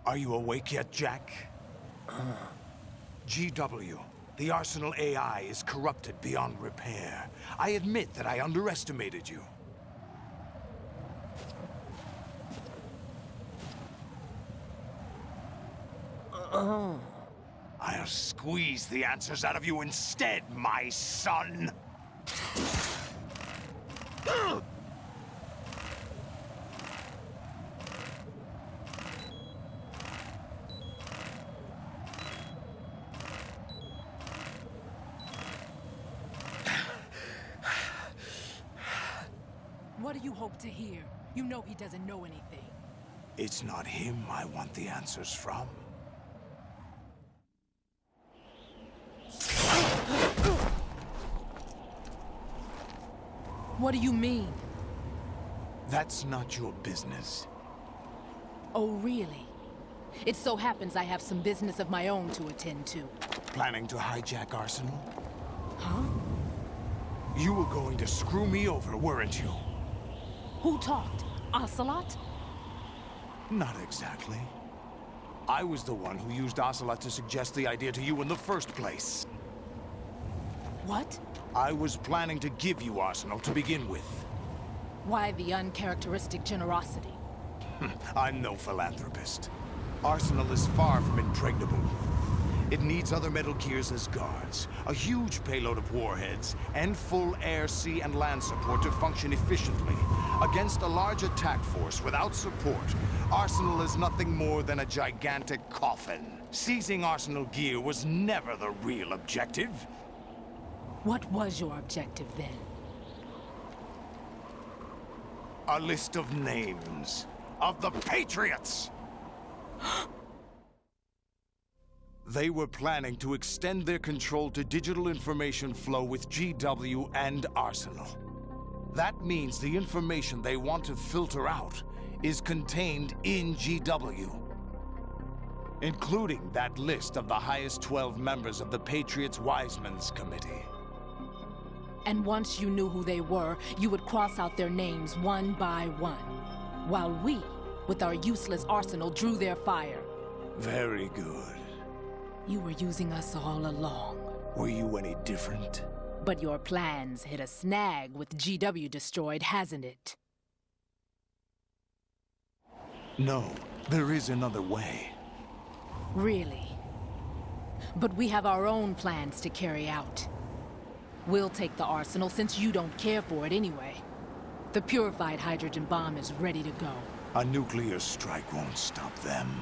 Are you awake yet, Jack? GW, the Arsenal AI is corrupted beyond repair. I admit that I underestimated you. I'll squeeze the answers out of you instead, my son! What do you hope to hear? You know he doesn't know anything. It's not him I want the answers from. What do you mean? That's not your business. Oh, really? It so happens I have some business of my own to attend to. Planning to hijack Arsenal? Huh? You were going to screw me over, weren't you? Who talked? Ocelot? Not exactly. I was the one who used Ocelot to suggest the idea to you in the first place. What? I was planning to give you Arsenal to begin with. Why the uncharacteristic generosity? I'm no philanthropist. Arsenal is far from impregnable. It needs other Metal Gears as guards, a huge payload of warheads, and full air, sea, and land support to function efficiently. Against a large attack force without support, Arsenal is nothing more than a gigantic coffin. Seizing Arsenal gear was never the real objective. What was your objective then? A list of names of the Patriots! They were planning to extend their control to digital information flow with GW and Arsenal. That means the information they want to filter out is contained in GW, including that list of the highest 12 members of the Patriots Wiseman's Committee. And once you knew who they were, you would cross out their names one by one, while we, with our useless arsenal, drew their fire. Very good. You were using us all along. Were you any different? But your plans hit a snag with GW destroyed, hasn't it? No, there is another way. Really? But we have our own plans to carry out. We'll take the arsenal since you don't care for it anyway. The purified hydrogen bomb is ready to go. A nuclear strike won't stop them.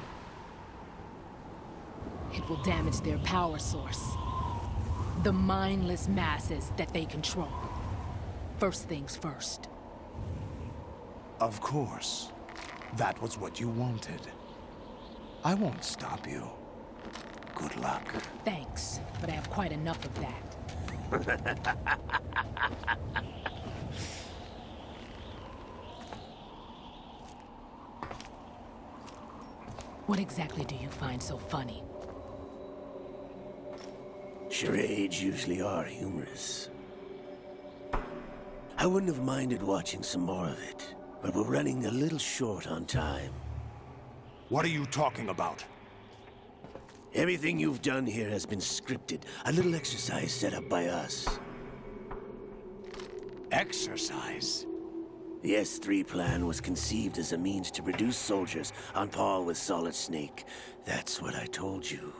It will damage their power source. The mindless masses that they control. First things first. Of course. That was what you wanted. I won't stop you. Good luck. Thanks, but I have quite enough of that. What exactly do you find so funny? Charades usually are humorous. I wouldn't have minded watching some more of it, but we're running a little short on time. What are you talking about? Everything you've done here has been scripted. A little exercise set up by us. Exercise? The S3 plan was conceived as a means to reduce soldiers on par with Solid Snake. That's what I told you.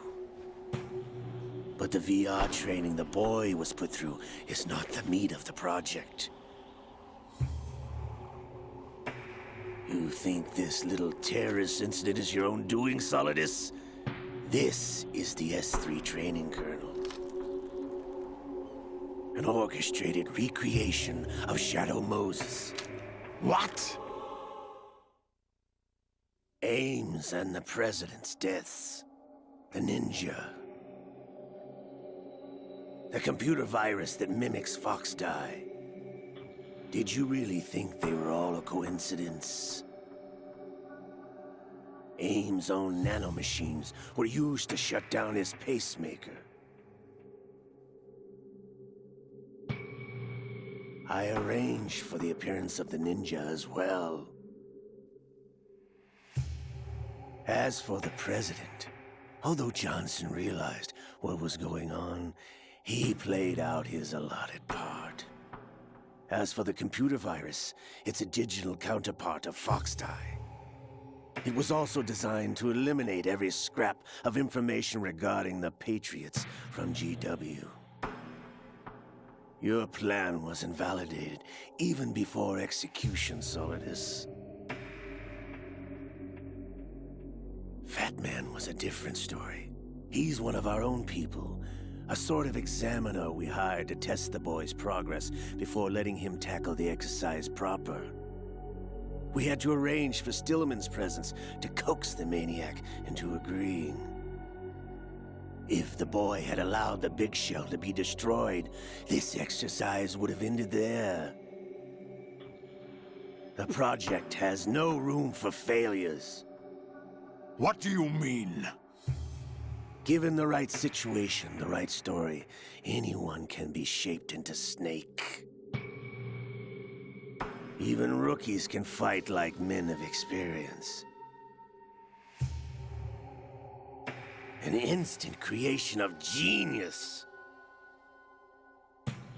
But the VR training the boy was put through is not the meat of the project. You think this little terrorist incident is your own doing, Solidus? This is the S3 training kernel. An orchestrated recreation of Shadow Moses. What? Ames and the President's deaths. The ninja. The computer virus that mimics Foxdie. Did you really think they were all a coincidence? Ames' own nanomachines were used to shut down his pacemaker. I arranged for the appearance of the ninja as well. As for the president, although Johnson realized what was going on, he played out his allotted part. As for the computer virus, it's a digital counterpart of Foxtie. It was also designed to eliminate every scrap of information regarding the Patriots from GW. Your plan was invalidated even before execution, Solidus. Fat Man was a different story. He's one of our own people, a sort of examiner we hired to test the boy's progress before letting him tackle the exercise proper. We had to arrange for Stillman's presence to coax the maniac into agreeing. If the boy had allowed the big shell to be destroyed, this exercise would have ended there. The project has no room for failures. What do you mean? Given the right situation, the right story, anyone can be shaped into Snake. Even rookies can fight like men of experience. An instant creation of genius.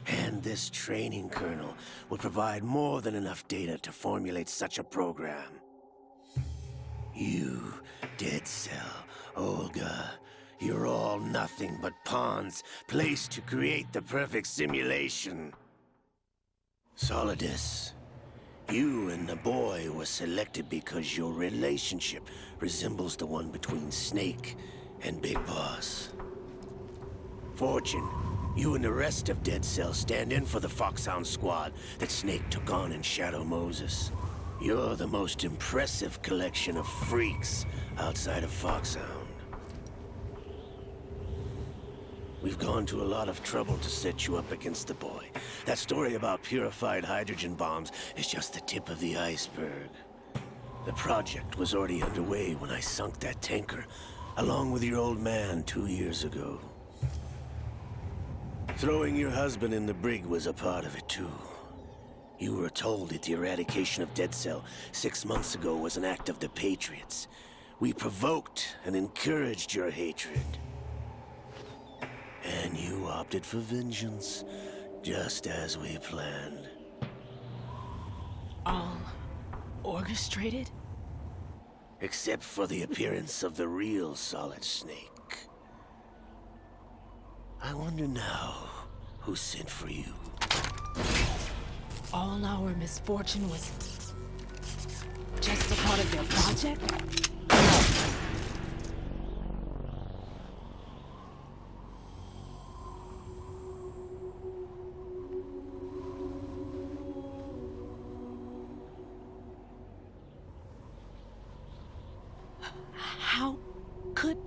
And this training kernel will provide more than enough data to formulate such a program. You, Dead Cell, Olga, you're all nothing but pawns placed to create the perfect simulation. Solidus, you and the boy were selected because your relationship resembles the one between Snake and Big Boss. Fortune, you and the rest of Dead Cell stand in for the Foxhound squad that Snake took on in Shadow Moses. You're the most impressive collection of freaks outside of Foxhound. We've gone to a lot of trouble to set you up against the boy. That story about purified hydrogen bombs is just the tip of the iceberg. The project was already underway when I sunk that tanker, along with your old man 2 years ago. Throwing your husband in the brig was a part of it too. You were told that the eradication of Dead Cell 6 months ago was an act of the Patriots. We provoked and encouraged your hatred. And you opted for vengeance, just as we planned. All orchestrated? Except for the appearance of the real Solid Snake. I wonder now who sent for you. All our misfortune was just a part of their project? How could...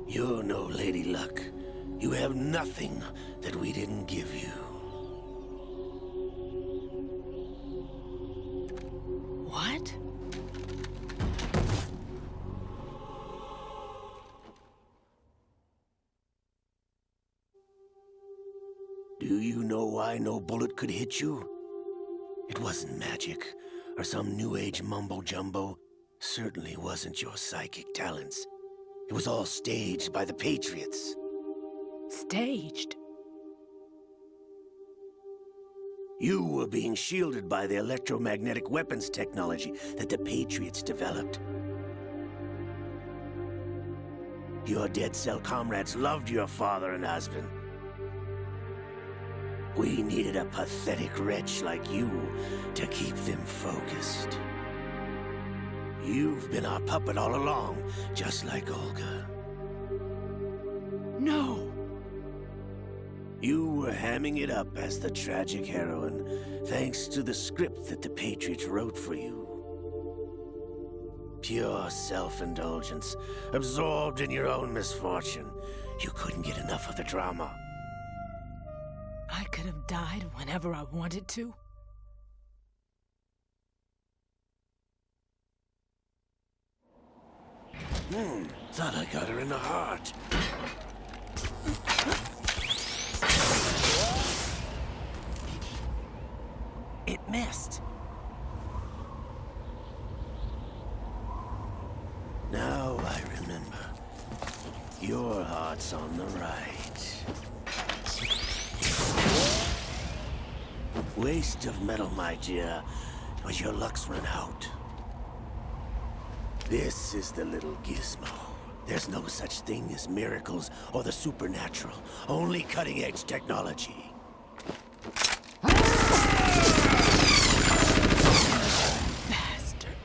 You're no Lady Luck. You have nothing that we didn't give you. What? Do you know why no bullet could hit you? It wasn't magic, or some new age mumbo-jumbo. Certainly wasn't your psychic talents. It was all staged by the Patriots. Staged? You were being shielded by the electromagnetic weapons technology that the Patriots developed. Your Dead Cell comrades loved your father and husband. We needed a pathetic wretch like you to keep them focused. You've been our puppet all along, just like Olga. No! You were hamming it up as the tragic heroine, thanks to the script that the Patriots wrote for you. Pure self-indulgence, absorbed in your own misfortune. You couldn't get enough of the drama. I could have died whenever I wanted to. Thought I got her in the heart. It missed. Now Your heart's on the right. Waste of metal, my dear, but your luck's run out. This is the little gizmo. There's no such thing as miracles or the supernatural, only cutting-edge technology. Bastard.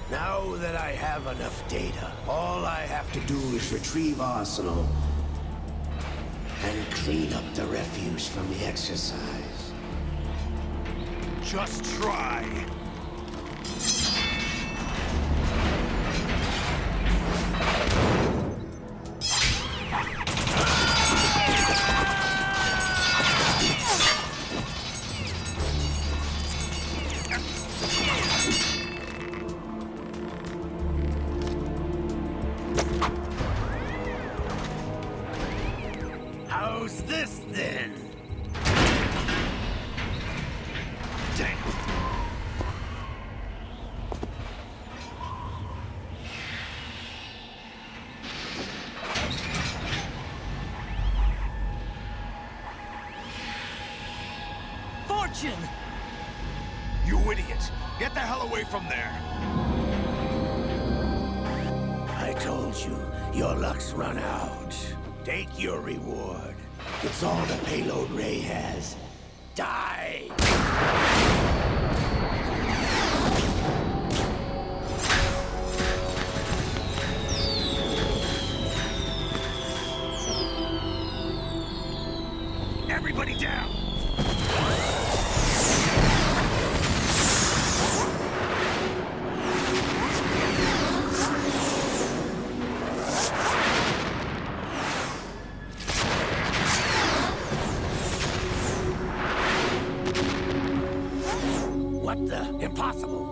Now that I have enough data, all I have to do is retrieve Arsenal and clean up the refuse from the exercise. Just try. How's this then? Damn. Fortune! You idiot! Get the hell away from there! I told you, your luck's run out. Take your reward. It's all the payload Ray has. Die! Everybody down! What the? Impossible!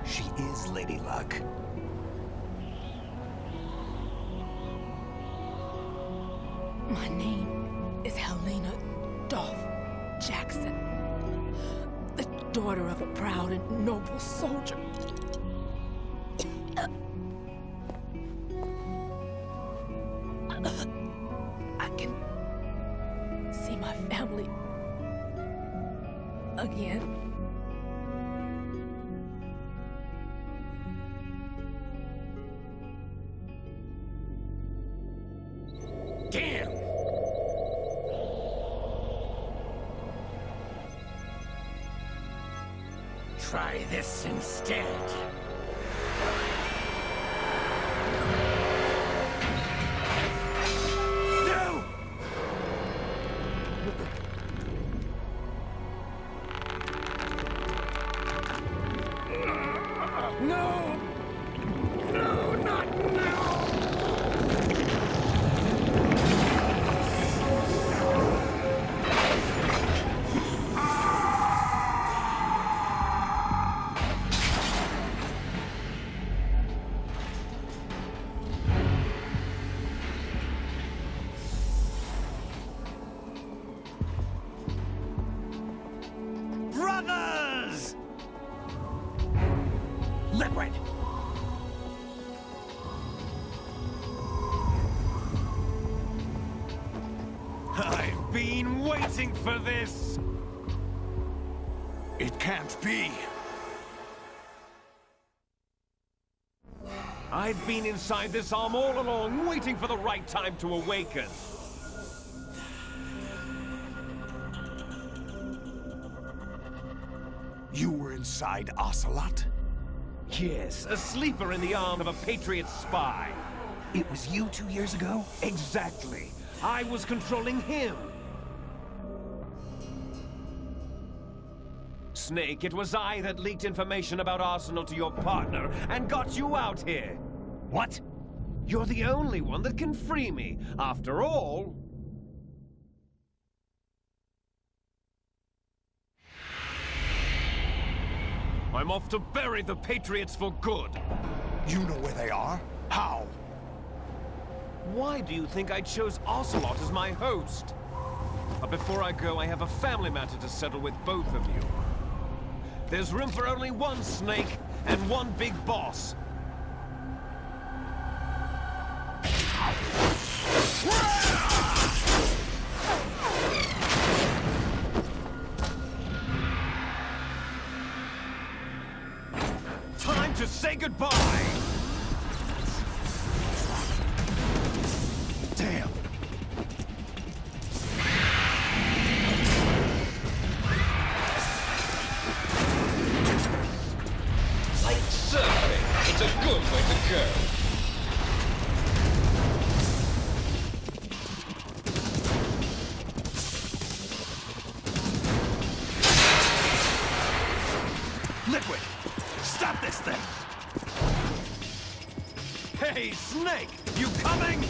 She is Lady Luck. My name is Helena Dolph Jackson, the daughter of a proud and noble soldier. I can see my family again. Damn! Try this instead. No! No! No, not now! Brothers! Liquid! I've been waiting for this! It can't be! I've been inside this arm all along, waiting for the right time to awaken. You were inside Ocelot? Yes, a sleeper in the arm of a Patriot spy. It was you 2 years ago? Exactly. I was controlling him. Snake, it was I that leaked information about Arsenal to your partner and got you out here. What? You're the only one that can free me. After all... I'm off to bury the Patriots for good. You know where they are? How? Why do you think I chose Ocelot as my host? But before I go, I have a family matter to settle with both of you. There's room for only one Snake and one big boss. Time to say goodbye! Damn! Like surfing, it's a good way to go. Liquid! Stop this thing! Hey, Snake! You coming?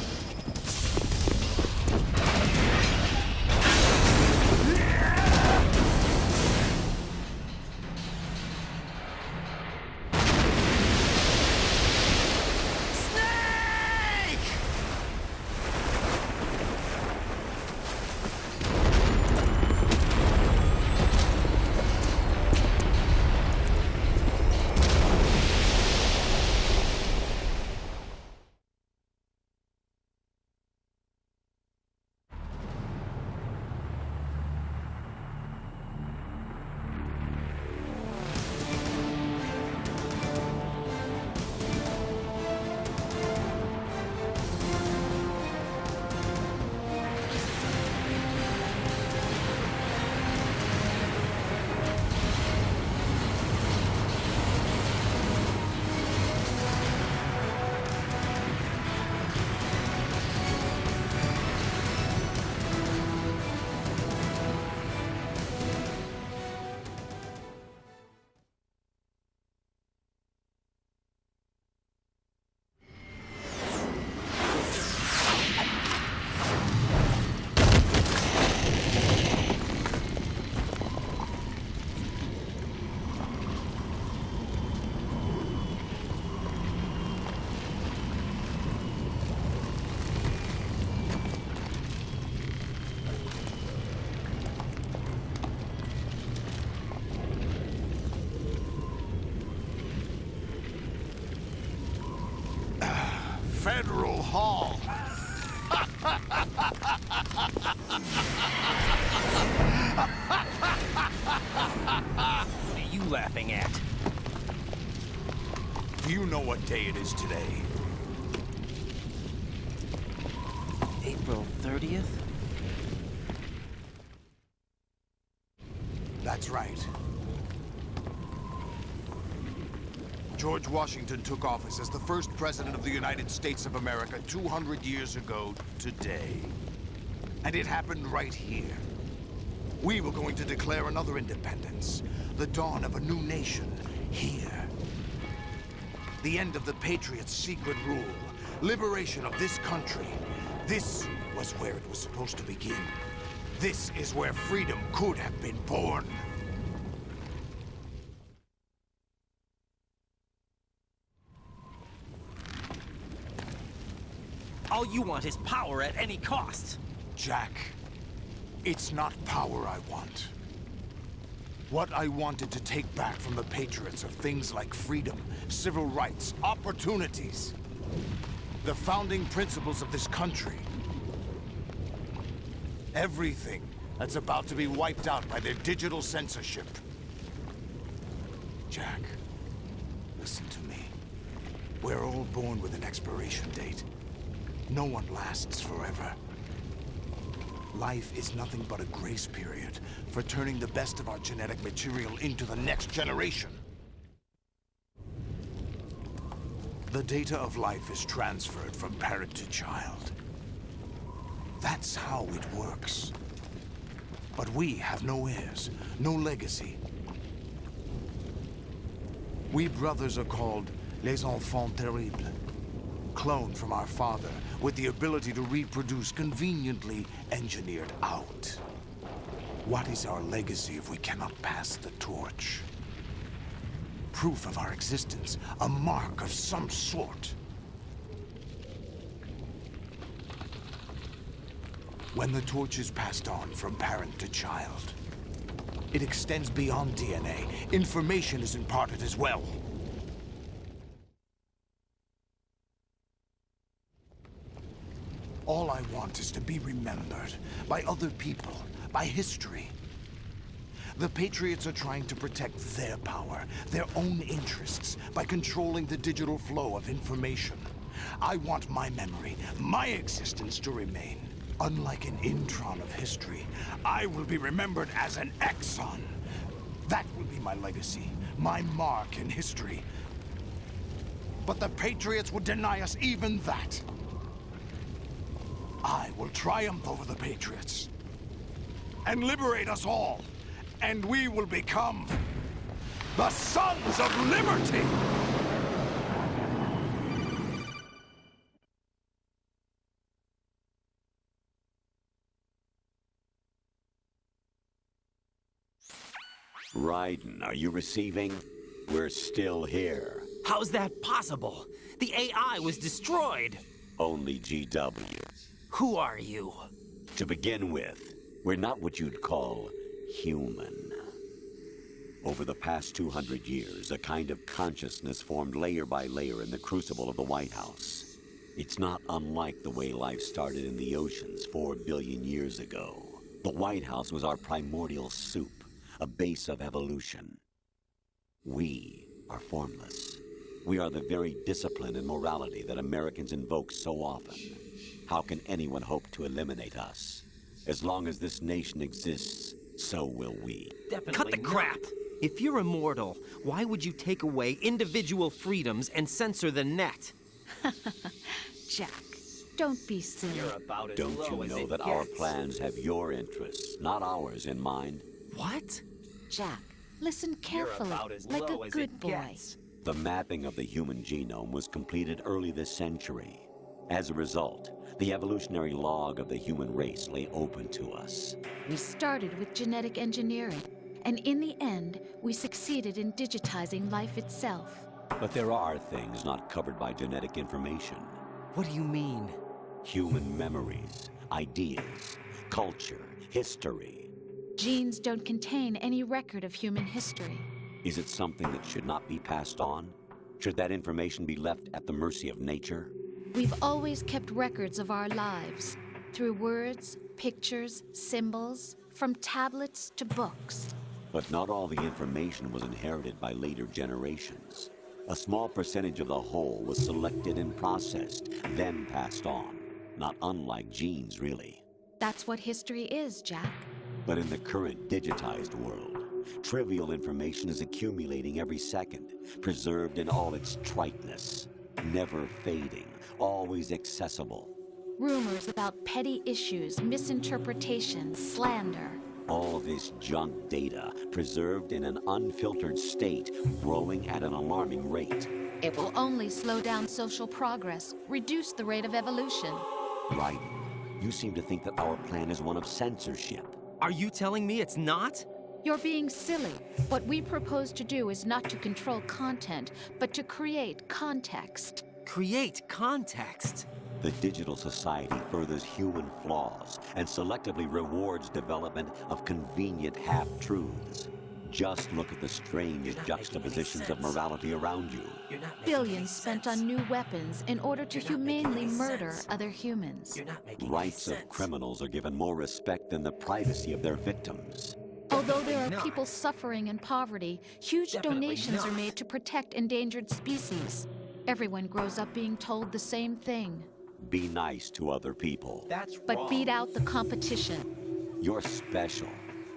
Federal Hall. What are you laughing at? Do you know what day it is today? April 30th? That's right. George Washington took office as the first president of the United States of America 200 years ago today. And it happened right here. We were going to declare another independence, the dawn of a new nation, here. The end of the Patriots' secret rule, liberation of this country. This was where it was supposed to begin. This is where freedom could have been born. All you want is power at any cost. Jack, it's not power I want. What I wanted to take back from the Patriots are things like freedom, civil rights, opportunities. The founding principles of this country. Everything that's about to be wiped out by their digital censorship. Jack, listen to me. We're all born with an expiration date. No one lasts forever. Life is nothing but a grace period for turning the best of our genetic material into the next generation. The data of life is transferred from parent to child. That's how it works. But we have no heirs, no legacy. We brothers are called les enfants terribles. Cloned from our father, with the ability to reproduce conveniently engineered out. What is our legacy if we cannot pass the torch? Proof of our existence, a mark of some sort. When the torch is passed on from parent to child, it extends beyond DNA. Information is imparted as well. All I want is to be remembered by other people, by history. The Patriots are trying to protect their power, their own interests, by controlling the digital flow of information. I want my memory, my existence to remain. Unlike an intron of history, I will be remembered as an exon. That will be my legacy, my mark in history. But the Patriots would deny us even that. I will triumph over the Patriots and liberate us all, and we will become the Sons of Liberty! Raiden, are you receiving? We're still here. How's that possible? The AI was destroyed. Only GW. Who are you? To begin with, we're not what you'd call human. Over the past 200 years, a kind of consciousness formed layer by layer in the crucible of the White House. It's not unlike the way life started in the oceans 4 billion years ago. The White House was our primordial soup, a base of evolution. We are formless. We are the very discipline and morality that Americans invoke so often. How can anyone hope to eliminate us? As long as this nation exists, so will we. Definitely Cut the crap! If you're immortal, why would you take away individual freedoms and censor the net? Jack, don't be silly. You're about as Don't low you as know it that our gets. plans have your interests, not ours, in mind? What? Jack, listen You're carefully, about as like low a as good it boy. gets. The mapping of the human genome was completed early this century. As a result, the evolutionary log of the human race lay open to us. We started with genetic engineering, and in the end, we succeeded in digitizing life itself. But there are things not covered by genetic information. What do you mean? Human memories, ideas, culture, history. Genes don't contain any record of human history. Is it something that should not be passed on? Should that information be left at the mercy of nature? We've always kept records of our lives, through words, pictures, symbols, from tablets to books. But not all the information was inherited by later generations. A small percentage of the whole was selected and processed, then passed on. Not unlike genes, really. That's what history is, Jack. But in the current digitized world, trivial information is accumulating every second, preserved in all its triteness, never fading, always accessible. Rumors about petty issues, misinterpretations, slander. All this junk data, preserved in an unfiltered state, growing at an alarming rate. It will only slow down social progress, reduce the rate of evolution. Raiden, you seem to think that our plan is one of censorship. Are you telling me it's not? You're being silly. What we propose to do is not to control content, but to create context. Create context. The digital society furthers human flaws and selectively rewards development of convenient half-truths. Just look at the strange juxtapositions of morality around you. Billions spent on new weapons in order to humanely murder other humans. Rights of criminals are given more respect than the privacy of their victims. Although there Definitely are not. people suffering in poverty, huge Definitely donations are not. made to protect endangered species. Everyone grows up being told the same thing. Be nice to other people. That's But beat out the competition. You're special.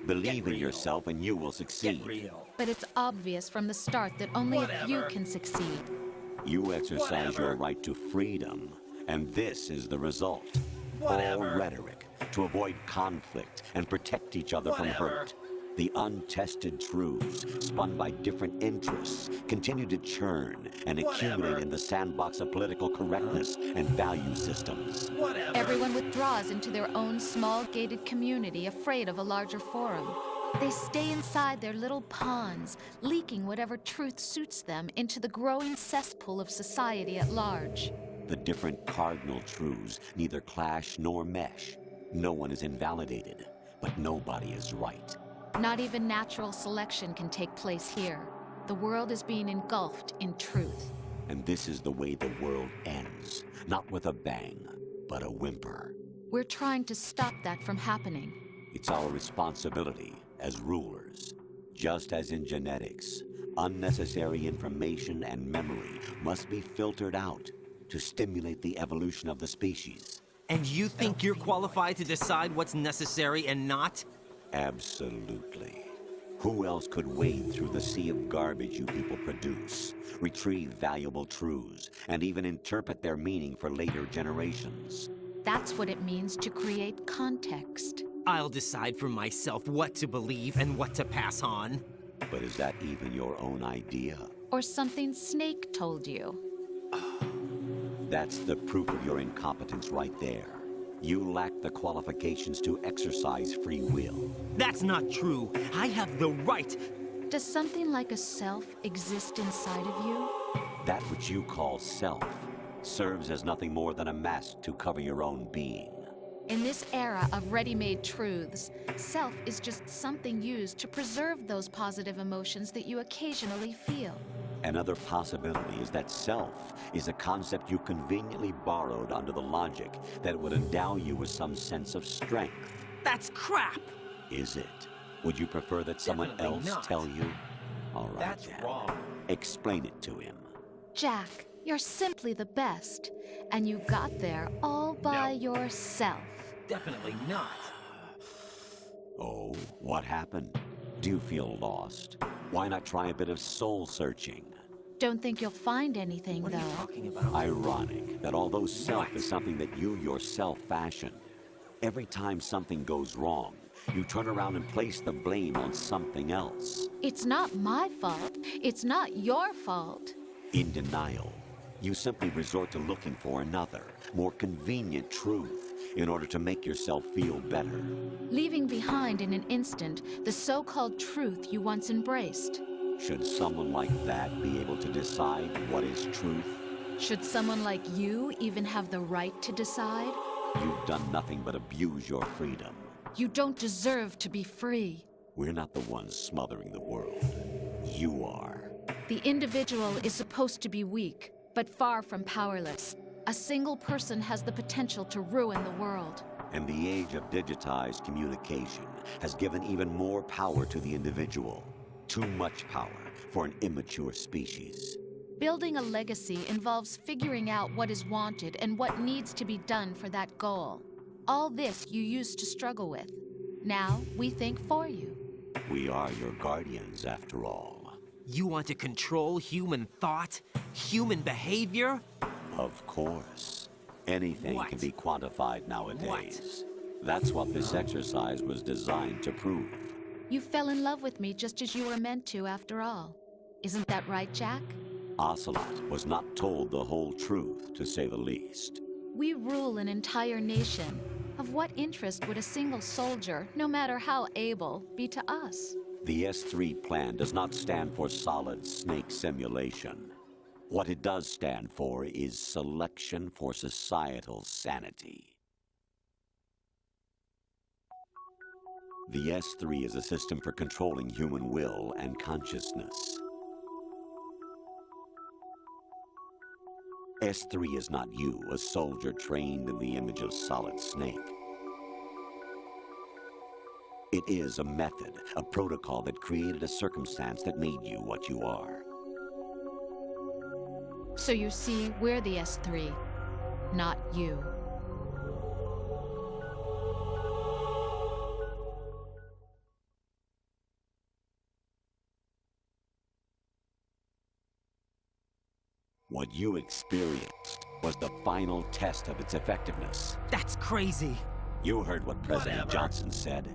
Believe in yourself and you will succeed. But it's obvious from the start that only a few can succeed. You exercise your right to freedom, and this is the result. All rhetoric to avoid conflict and protect each other from hurt. The untested truths, spun by different interests, continue to churn and accumulate in the sandbox of political correctness and value systems. Everyone withdraws into their own small gated community, afraid of a larger forum. They stay inside their little ponds, leaking whatever truth suits them into the growing cesspool of society at large. The different cardinal truths neither clash nor mesh. No one is invalidated, but nobody is right. Not even natural selection can take place here. The world is being engulfed in truth. And this is the way the world ends. Not with a bang, but a whimper. We're trying to stop that from happening. It's our responsibility as rulers. Just as in genetics, unnecessary information and memory must be filtered out to stimulate the evolution of the species. And you think you're qualified to decide what's necessary and not? Absolutely. Who else could wade through the sea of garbage you people produce, retrieve valuable truths, and even interpret their meaning for later generations? That's what it means to create context. I'll decide for myself what to believe and what to pass on. But is that even your own idea? Or something Snake told you. That's the proof of your incompetence right there. You lack the qualifications to exercise free will. That's not true. I have the right. Does something like a self exist inside of you? That which you call self serves as nothing more than a mask to cover your own being. In this era of ready-made truths, self is just something used to preserve those positive emotions that you occasionally feel. Another possibility is that self is a concept you conveniently borrowed under the logic that it would endow you with some sense of strength. That's crap! Is it? Would you prefer that someone Definitely else not. tell you? All right, That's then. wrong. Explain it to him. Jack, you're simply the best, and you got there all by yourself. Definitely not. Oh, what happened? Do you feel lost? Why not try a bit of soul searching? Don't think you'll find anything, What are you though. talking about? Ironic that although self is something that you yourself fashioned, every time something goes wrong, you turn around and place the blame on something else. It's not my fault. It's not your fault. In denial, you simply resort to looking for another, more convenient truth in order to make yourself feel better. Leaving behind in an instant the so-called truth you once embraced. Should someone like that be able to decide what is truth? Should someone like you even have the right to decide? You've done nothing but abuse your freedom. You don't deserve to be free. We're not the ones smothering the world. You are. The individual is supposed to be weak, but far from powerless. A single person has the potential to ruin the world. And the age of digitized communication has given even more power to the individual. Too much power for an immature species. Building a legacy involves figuring out what is wanted and what needs to be done for that goal. All this you used to struggle with. Now we think for you. We are your guardians, after all. You want to control human thought? Human behavior? Of course. Anything What? can be quantified nowadays. That's what this exercise was designed to prove. You fell in love with me just as you were meant to, after all. Isn't that right, Jack? Ocelot was not told the whole truth, to say the least. We rule an entire nation. Of what interest would a single soldier, no matter how able, be to us? The S3 plan does not stand for solid snake simulation. What it does stand for is selection for societal sanity. The S3 is a system for controlling human will and consciousness. S3 is not you, a soldier trained in the image of Solid Snake. It is a method, a protocol that created a circumstance that made you what you are. So you see, we're the S3, not you. What you experienced was the final test of its effectiveness. That's crazy. You heard what President Whatever. Johnson said.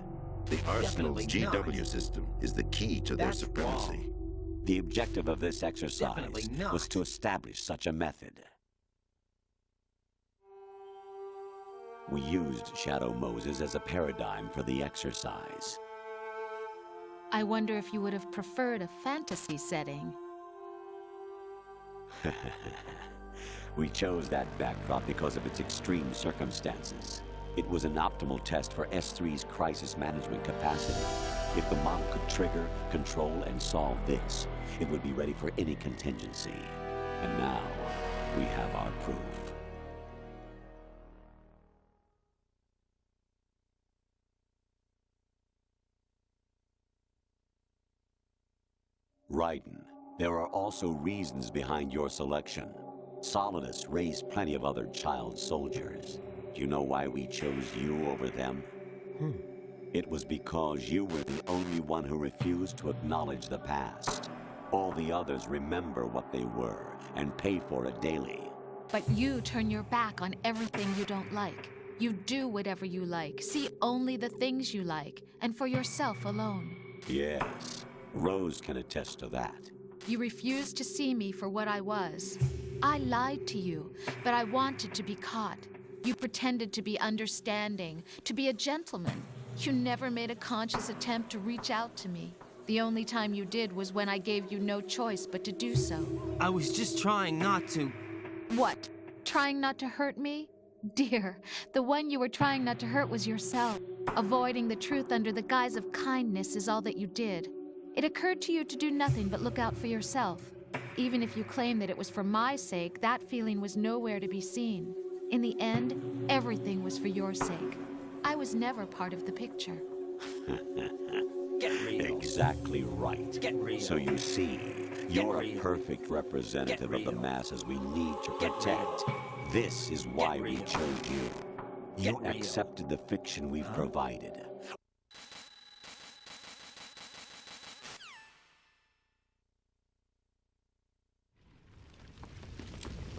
The Arsenal's Definitely GW not. system is the key to their That's supremacy. wrong. The objective of this exercise Definitely not. was to establish such a method. We used Shadow Moses as a paradigm for the exercise. I wonder if you would have preferred a fantasy setting. We chose that backdrop because of its extreme circumstances. It was an optimal test for S3's crisis management capacity. If the model could trigger, control, and solve this, it would be ready for any contingency. And now, we have our proof. Raiden, there are also reasons behind your selection. Solidus raised plenty of other child soldiers. Do you know why we chose you over them? It was because you were the only one who refused to acknowledge the past. All the others remember what they were and pay for it daily. But you turn your back on everything you don't like. You do whatever you like, see only the things you like, and for yourself alone. Yes, Rose can attest to that. You refused to see me for what I was. I lied to you, but I wanted to be caught. You pretended to be understanding, to be a gentleman. You never made a conscious attempt to reach out to me. The only time you did was when I gave you no choice but to do so. I was just trying not to. What? Trying not to hurt me? Dear, the one you were trying not to hurt was yourself. Avoiding the truth under the guise of kindness is all that you did. It occurred to you to do nothing but look out for yourself. Even if you claim that it was for my sake, that feeling was nowhere to be seen. In the end, everything was for your sake. I was never part of the picture. Get real. Exactly right. Get real. So you see, Get you're a real. perfect representative of the real. masses we need to Get protect. This is why we real. chose you. Get You real. accepted the fiction we've provided.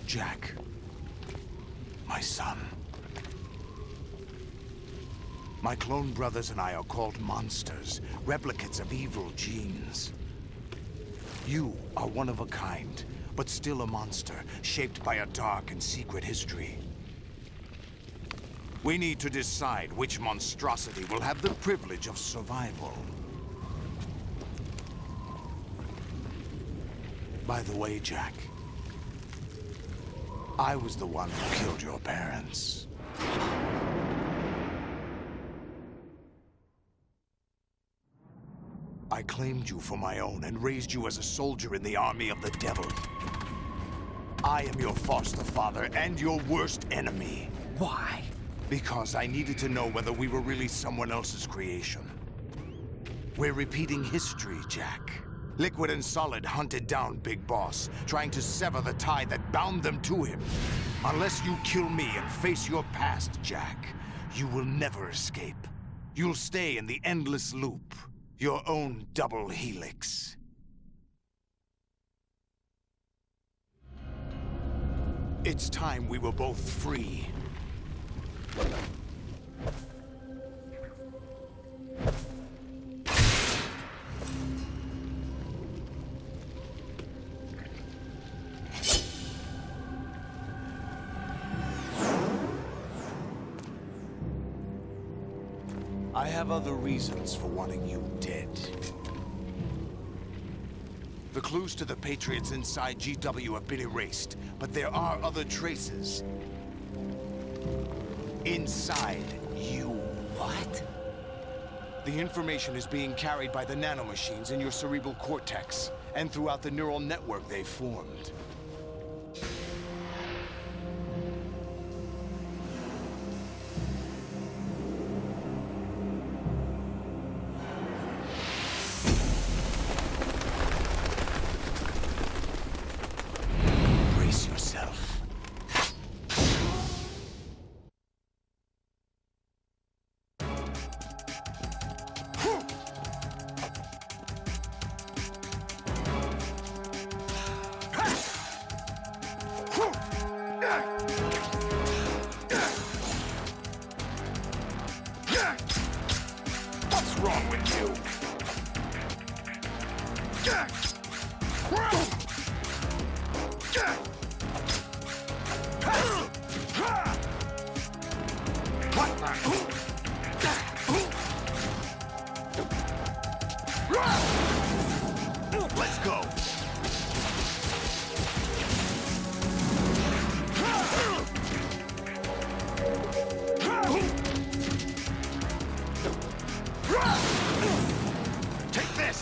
Jack, my son. My clone brothers and I are called monsters, replicates of evil genes. You are one of a kind, but still a monster, shaped by a dark and secret history. We need to decide which monstrosity will have the privilege of survival. By the way, Jack, I was the one who killed your parents. I claimed you for my own and raised you as a soldier in the army of the devil. I am your foster father and your worst enemy. Why? Because I needed to know whether we were really someone else's creation. We're repeating history, Jack. Liquid and Solid hunted down Big Boss, trying to sever the tie that bound them to him. Unless you kill me and face your past, Jack, you will never escape. You'll stay in the endless loop, your own double helix. It's time we were both free. I have other reasons for wanting you dead. The clues to the Patriots inside GW have been erased, but there are other traces. Inside you. What? The information is being carried by the nanomachines in your cerebral cortex, and throughout the neural network they've formed. Brace get you! Let's go! Take this!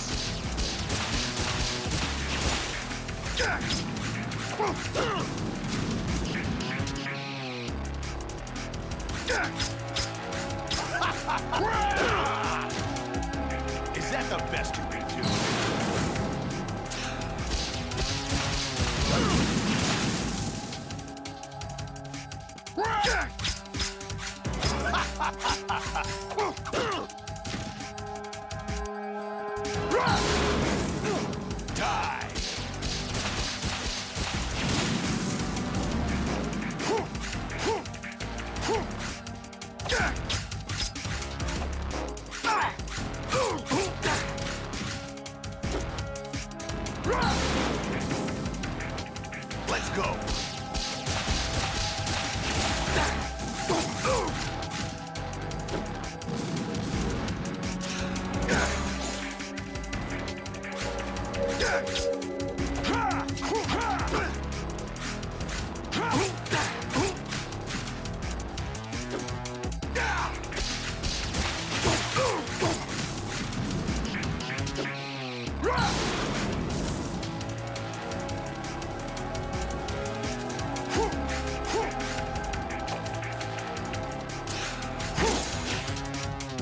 Is that the best you can do? Die! Let's go!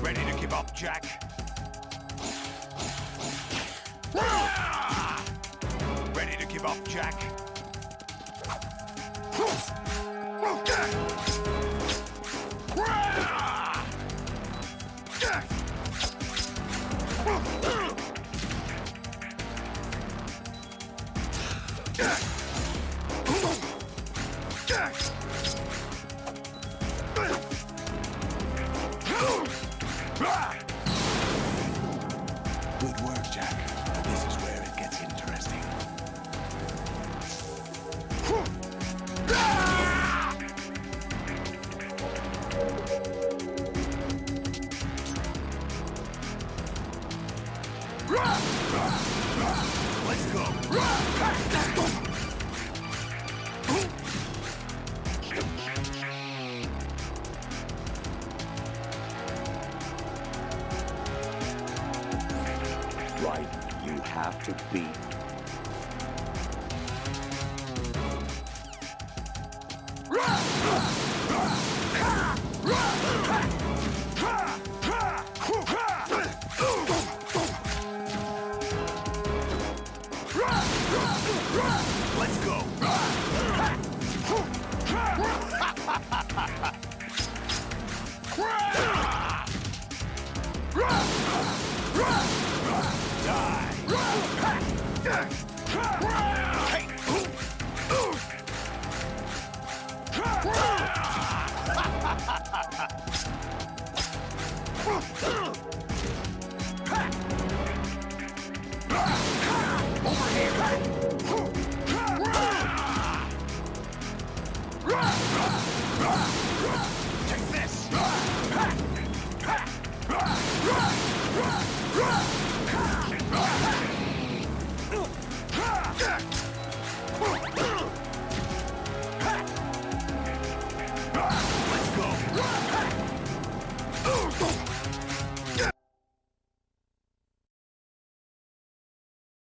Ready to give up, Jack? Ready to give up, Jack? Good work, Jack. This is where it gets interesting. Let's go. Right, you have to beat